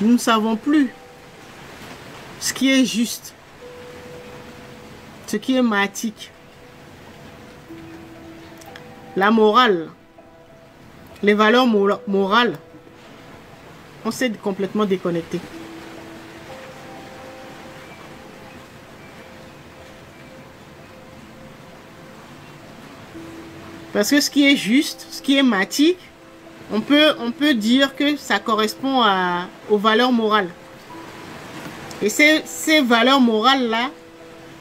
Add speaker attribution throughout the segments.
Speaker 1: Nous ne savons plus ce qui est juste, ce qui est mathique. La morale, les valeurs morales, on s'est complètement déconnecté. Parce que ce qui est juste, ce qui est mathique, on peut dire que ça correspond aux valeurs morales. Et ces valeurs morales-là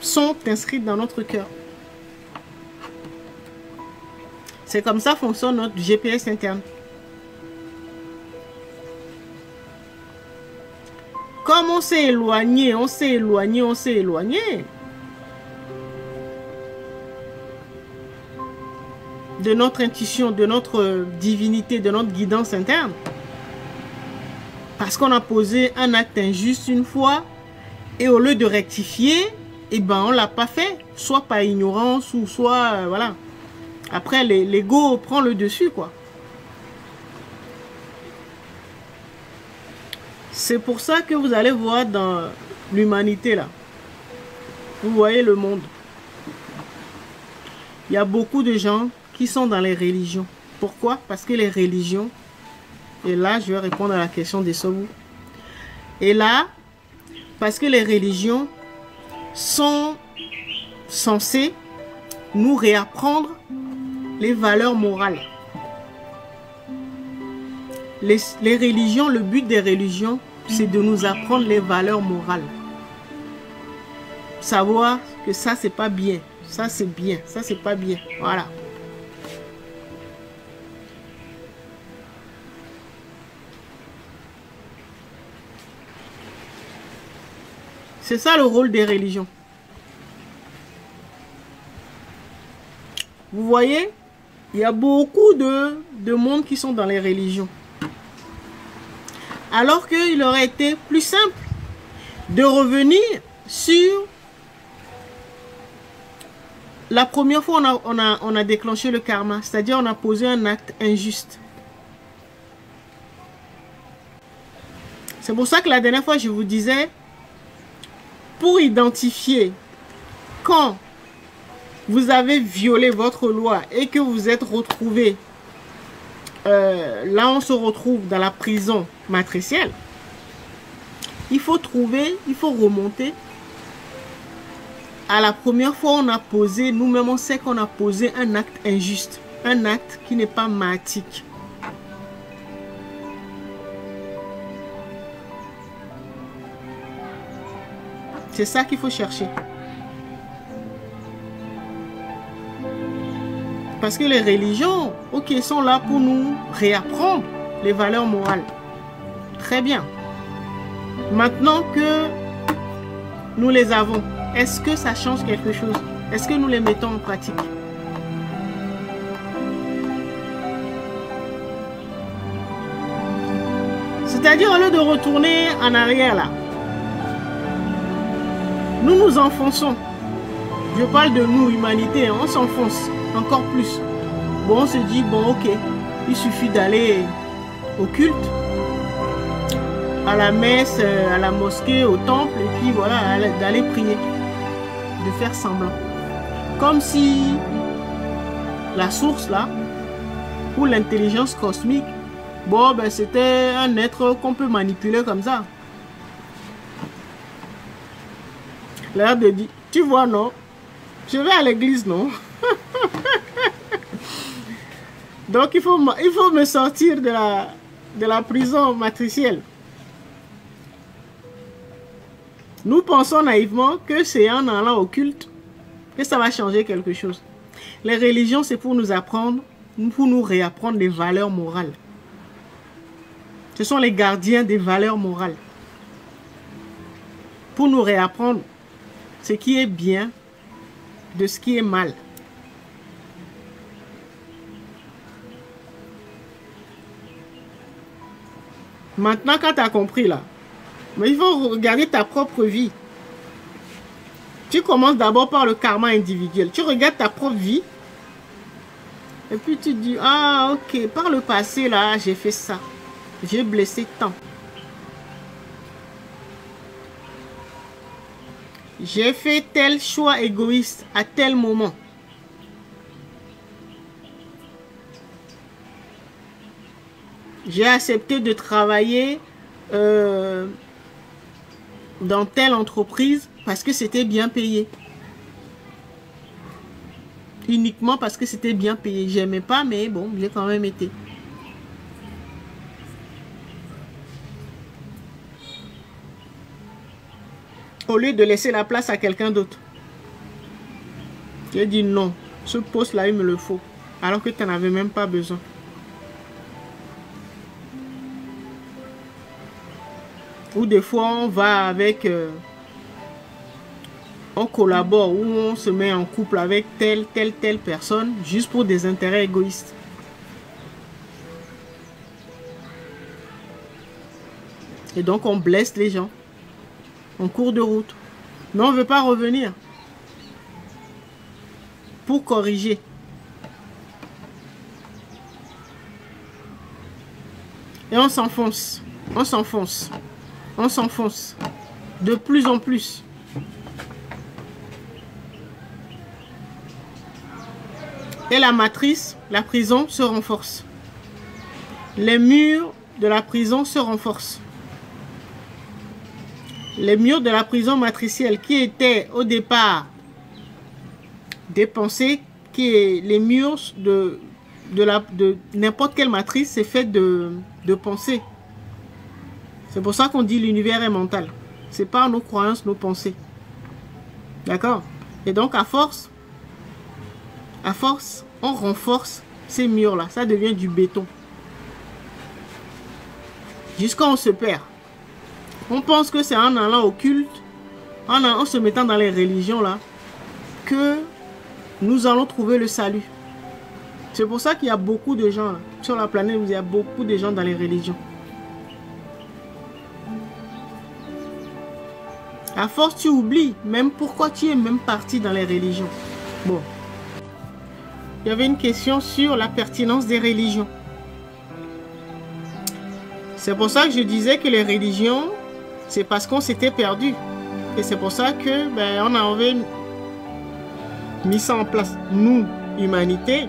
Speaker 1: sont inscrites dans notre cœur. C'est comme ça fonctionne notre GPS interne. Comme on s'est éloigné, on s'est éloigné, on s'est éloigné de notre intuition, de notre divinité, de notre guidance interne. Parce qu'on a posé un acte injuste une fois et au lieu de rectifier, eh ben on l'a pas fait, soit par ignorance ou soit voilà. Après l'ego prend le dessus quoi. C'est pour ça que vous allez voir dans l'humanité là. Vous voyez le monde. Il y a beaucoup de gens qui sont dans les religions. Pourquoi? Parce que les religions, et là je vais répondre à la question des Sobou. Et là, parce que les religions sont censées nous réapprendre les valeurs morales. Les religions, le but des religions, c'est de nous apprendre les valeurs morales. Savoir que ça, c'est pas bien. Ça, c'est bien. Ça, c'est pas bien. Voilà. C'est ça le rôle des religions. Vous voyez, il y a beaucoup de monde qui sont dans les religions. Alors qu'il aurait été plus simple de revenir sur la première fois on a déclenché le karma. C'est-à-dire on a posé un acte injuste. C'est pour ça que la dernière fois je vous disais, pour identifier quand vous avez violé votre loi et que vous êtes retrouvé, là on se retrouve dans la prison matricielle, il faut trouver, il faut remonter à la première fois on a posé, nous-mêmes on sait qu'on a posé un acte injuste, un acte qui n'est pas mathique. C'est ça qu'il faut chercher. Parce que les religions, ok, sont là pour nous réapprendre les valeurs morales. Très bien. Maintenant que nous les avons, est-ce que ça change quelque chose? Est-ce que nous les mettons en pratique? C'est-à-dire, au lieu de retourner en arrière là, nous nous enfonçons. Je parle de nous, humanité, hein, on s'enfonce encore plus. Bon, on se dit, bon, ok, il suffit d'aller au culte, à la messe, à la mosquée, au temple, et puis voilà, d'aller prier, de faire semblant. Comme si la source là, ou l'intelligence cosmique, bon, ben c'était un être qu'on peut manipuler comme ça. L'air de dire, tu vois, non? Je vais à l'église, non? Donc, il faut me sortir de la prison matricielle. Nous pensons naïvement que c'est en allant au culte que ça va changer quelque chose. Les religions, c'est pour nous apprendre, pour nous réapprendre des valeurs morales. Ce sont les gardiens des valeurs morales. Pour nous réapprendre ce qui est bien de ce qui est mal. Maintenant, quand tu as compris là, mais il faut regarder ta propre vie. Tu commences d'abord par le karma individuel. Tu regardes ta propre vie. Et puis tu dis, ah ok, par le passé là, j'ai fait ça. J'ai blessé tant. J'ai fait tel choix égoïste à tel moment. J'ai accepté de travailler dans telle entreprise parce que c'était bien payé. Uniquement parce que c'était bien payé. J'aimais pas, mais bon, j'ai quand même été. Au lieu de laisser la place à quelqu'un d'autre. J'ai dit non, ce poste-là, il me le faut. Alors que tu n'en avais même pas besoin. Ou des fois, on va avec... on collabore ou on se met en couple avec telle personne juste pour des intérêts égoïstes. Et donc, on blesse les gens en cours de route. Mais on ne veut pas revenir pour corriger. Et on s'enfonce. On s'enfonce. On s'enfonce. De plus en plus. Et la matrice, la prison se renforce. Les murs de la prison se renforcent. Les murs de la prison matricielle qui étaient au départ des pensées, qui est les murs de n'importe quelle matrice, c'est fait de pensées. C'est pour ça qu'on dit l'univers est mental. C'est pas nos croyances, nos pensées. D'accord? Et donc à force, on renforce ces murs-là. Ça devient du béton. Jusqu'à on se perd. On pense que c'est en allant au culte, en se mettant dans les religions là, que nous allons trouver le salut. C'est pour ça qu'il y a beaucoup de gens là, sur la planète, il y a beaucoup de gens dans les religions. À force, tu oublies même pourquoi tu es même parti dans les religions. Bon. Il y avait une question sur la pertinence des religions. C'est pour ça que je disais que les religions, c'est parce qu'on s'était perdu. Et c'est pour ça que on avait mis ça en place, nous, humanité,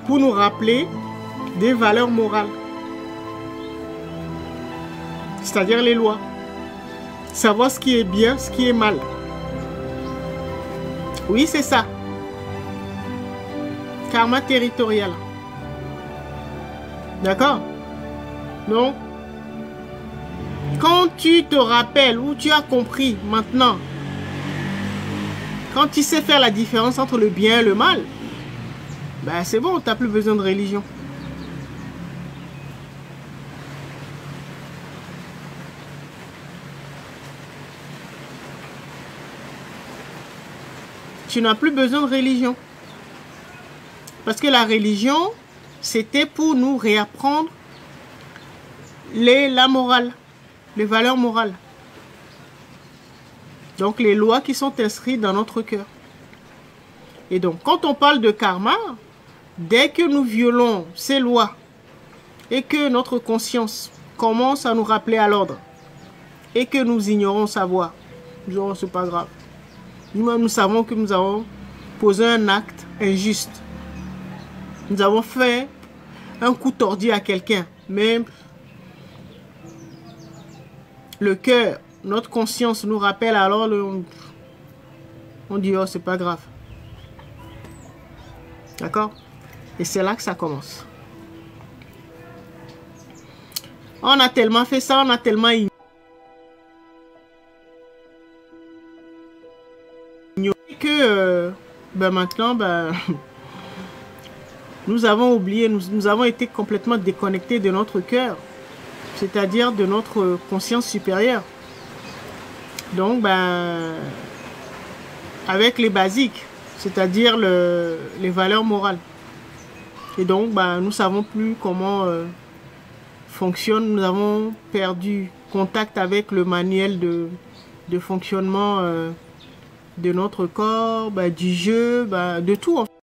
Speaker 1: pour nous rappeler des valeurs morales. C'est-à-dire les lois. Savoir ce qui est bien, ce qui est mal. Oui, c'est ça. Karma territorial. D'accord? Donc, quand tu te rappelles ou tu as compris maintenant, quand tu sais faire la différence entre le bien et le mal, c'est bon, tu n'as plus besoin de religion. Tu n'as plus besoin de religion. Parce que la religion, c'était pour nous réapprendre la morale, les valeurs morales. Donc les lois qui sont inscrites dans notre cœur. Et donc quand on parle de karma, dès que nous violons ces lois et que notre conscience commence à nous rappeler à l'ordre et que nous ignorons savoir, nous disons c'est pas grave. Nous-mêmes nous savons que nous avons posé un acte injuste. Nous avons fait un coup tordu à quelqu'un, mais le cœur, notre conscience nous rappelle alors, on dit, oh, c'est pas grave. D'accord? Et c'est là que ça commence. On a tellement fait ça, on a tellement ignoré que maintenant, nous avons oublié, nous avons été complètement déconnectés de notre cœur, c'est-à-dire de notre conscience supérieure. Donc, avec les basiques, c'est-à-dire les valeurs morales. Et donc, nous ne savons plus comment fonctionne. Nous avons perdu contact avec le manuel de fonctionnement de notre corps, du jeu, de tout en fait.